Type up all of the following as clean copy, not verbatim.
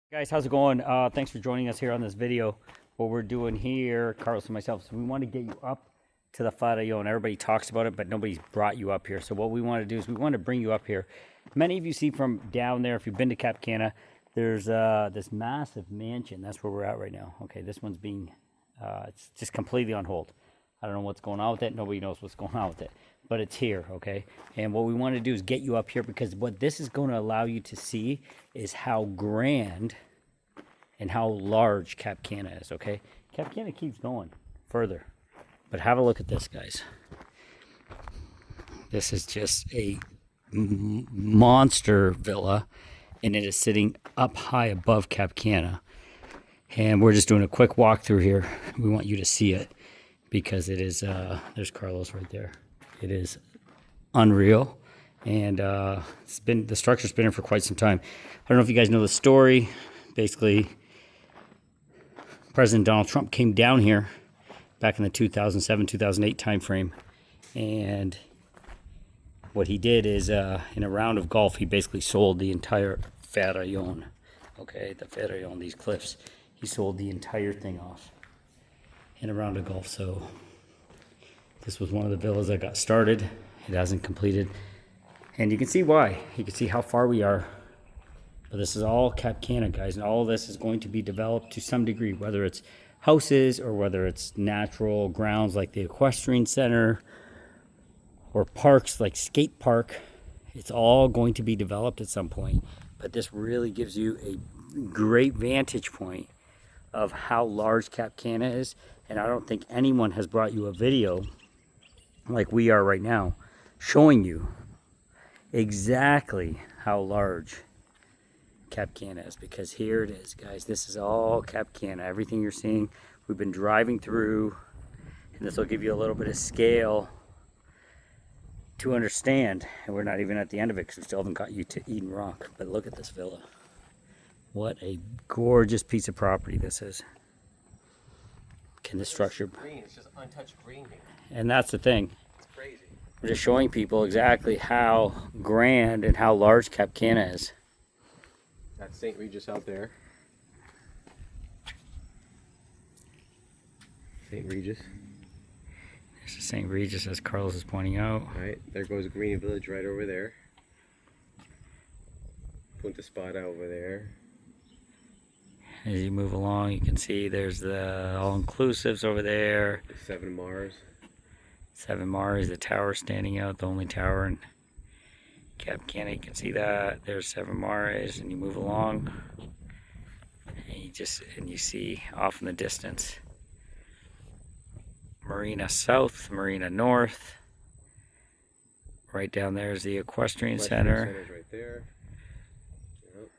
Guys, how's it going? Thanks for joining us here on this video. What we're doing here, Carlos and myself, is we want to get you up to the Farallon. Everybody talks about it, but nobody's brought you up here. So what we want to do is we want to bring you up here. Many of you see from down there, if you've been to Cap Cana, there's this massive mansion. That's where we're at right now. Okay, this one's being, it's just completely on hold. I don't know what's going on with it. Nobody knows what's going on with it, but it's here, okay? And what we want to do is get you up here because what this is going to allow you to see is how grand and how large Cap Cana is, okay? Cap Cana keeps going further, but have a look at this, guys. This is just a monster villa, and it is sitting up high above Cap Cana. And we're just doing a quick walk through here. We want you to see it because it is, there's Carlos right there. It is unreal. And the structure's been here for quite some time. I don't know if you guys know the story. Basically, President Donald Trump came down here back in the 2007-2008 timeframe. And what he did is, in a round of golf, he basically sold the entire Farallon. Okay, the Farallon, these cliffs. He sold the entire thing off in a round of golf. So this was one of the villas that got started. It hasn't completed. And you can see why. You can see how far we are. But this is all Cap Cana, guys. And all of this is going to be developed to some degree, whether it's houses or whether it's natural grounds like the equestrian center or parks like skate park. It's all going to be developed at some point. But this really gives you a great vantage point of how large Cap Cana is. And I don't think anyone has brought you a video like we are right now showing you exactly how large Cap Cana is, because here it is, guys. This is all Cap Cana. Everything you're seeing, we've been driving through, and this will give you a little bit of scale to understand. And we're not even at the end of it because we still haven't got you to Eden Rock. But look at this villa. What a gorgeous piece of property this is. Can this structure? Green. It's just untouched green here. And that's the thing. It's crazy. We're just showing people exactly how grand and how large Cap Cana is. That's St. Regis out there. St. Regis. There's the St. Regis, as Carlos is pointing out. Right, there goes Green Village right over there. Punta Cana over there. As you move along, you can see there's the all-inclusives over there. The 7 Mars. 7 Mars, the tower standing out, the only tower in Cap Cana. You can see that. There's 7 Mars, and you move along, and you see off in the distance Marina South, Marina North. Right down there is the Equestrian Center. Center's right there. Yep.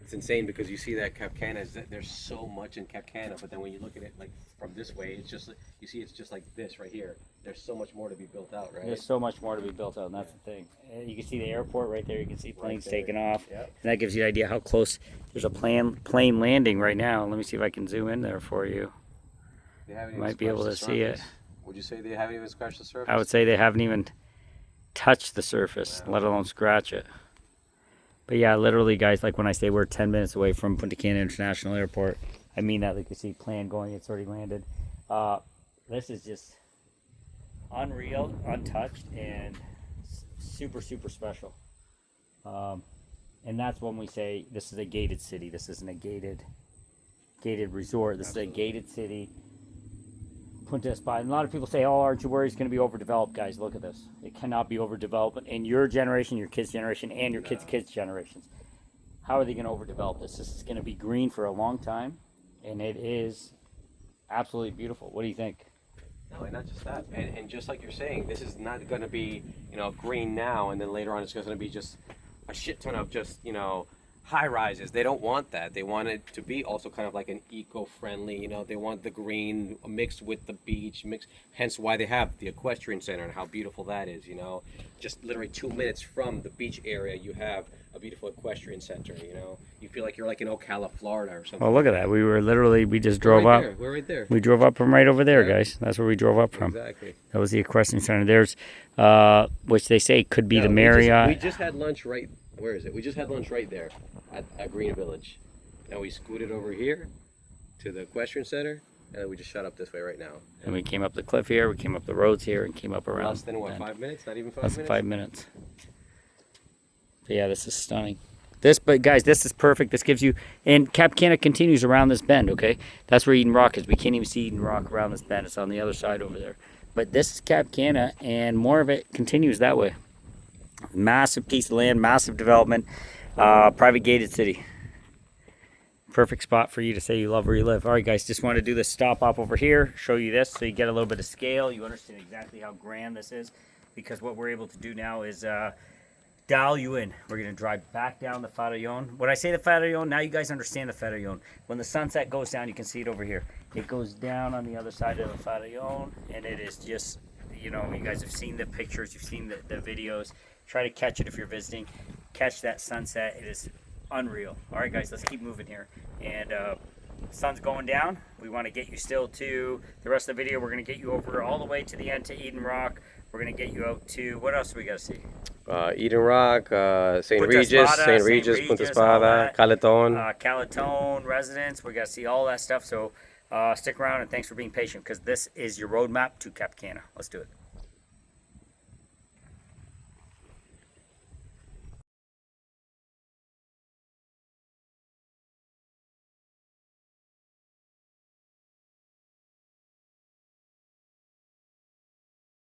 It's insane because you see that Cap Cana, there's so much in Cap Cana, but then when you look at it like from this way, it's just, you see it's just like this right here. There's so much more to be built out, right? There's so much more to be built out, and that's the thing. You can see the airport right there. You can see planes taking off, Yep. and that gives you an idea how close. There's a plane landing right now. Let me see if I can zoom in there for you. They haven't You even might be able to scratched the see it. surface. Would you say they haven't even scratched the surface? I would say they haven't even touched the surface, let alone scratch it. But yeah, literally, guys, like when I say we're 10 minutes away from Punta Cana International Airport, I mean that. Like you see plane going, it's already landed. This is just unreal, untouched, and super, super special. And that's when we say this is a gated city. This isn't a gated resort. This is a gated city. Punta Cana. And a lot of people say, oh, aren't you worried it's going to be overdeveloped? Guys, look at this. It cannot be overdeveloped in your generation, your kids' generation, and your kids' kids' generations. How are they going to overdevelop this? This is going to be green for a long time, and it is absolutely beautiful. What do you think? No, and not just that. And just like you're saying, this is not going to be, green now, and then later on it's going to be just a shit ton of just, high rises. They don't want that. They want it to be also kind of like an eco-friendly, they want the green mixed with the beach, hence why they have the equestrian center and how beautiful that is. Just literally 2 minutes from the beach area, you have a beautiful equestrian center. You feel like you're like in Ocala, Florida or something. Well, look at that. We just drove We're right up. there. We're right there. We drove up from right over there, Yeah. guys. That's where we drove up from. Exactly. That was the equestrian center. There's, which they say could be Yeah, the Marriott. We just had lunch right. Where is it? We just had lunch right there at Green Village. And we scooted over here to the equestrian center, and then we just shut up this way right now. And we came up the cliff here. We came up the roads here, and came up around. Less than what? 5 minutes? Not even 5 Less minutes. than 5 minutes. But yeah, this is stunning. But guys, this is perfect. This gives you, and Cap Cana continues around this bend. Okay, that's where Eden Rock is. We can't even see Eden Rock around this bend. It's on the other side over there. But this is Cap Cana, and more of it continues that way. Massive piece of land, massive development, private gated city. Perfect spot for you to say you love where you live. All right, guys, just want to do this stop off over here, show you this so you get a little bit of scale. You understand exactly how grand this is, because what we're able to do now is dial you in. We're going to drive back down the Farallon. When I say the Farallon, now you guys understand the Farallon. When the sunset goes down, you can see it over here. It goes down on the other side of the Farallon, and it is just, you guys have seen the pictures, you've seen the videos. Try to catch it if you're visiting. Catch that sunset. It is unreal. All right, guys, let's keep moving here. And sun's going down. We want to get you still to the rest of the video. We're going to get you over all the way to the end to Eden Rock. We're going to get you out to, what else do we got to see? Eden Rock, St. Punta Regis, Spada, St. Regis, Punta all Spada, that. Caleton. Calaton residence. We got to see all that stuff. So stick around, and thanks for being patient, because this is your roadmap to Cap Cana. Let's do it.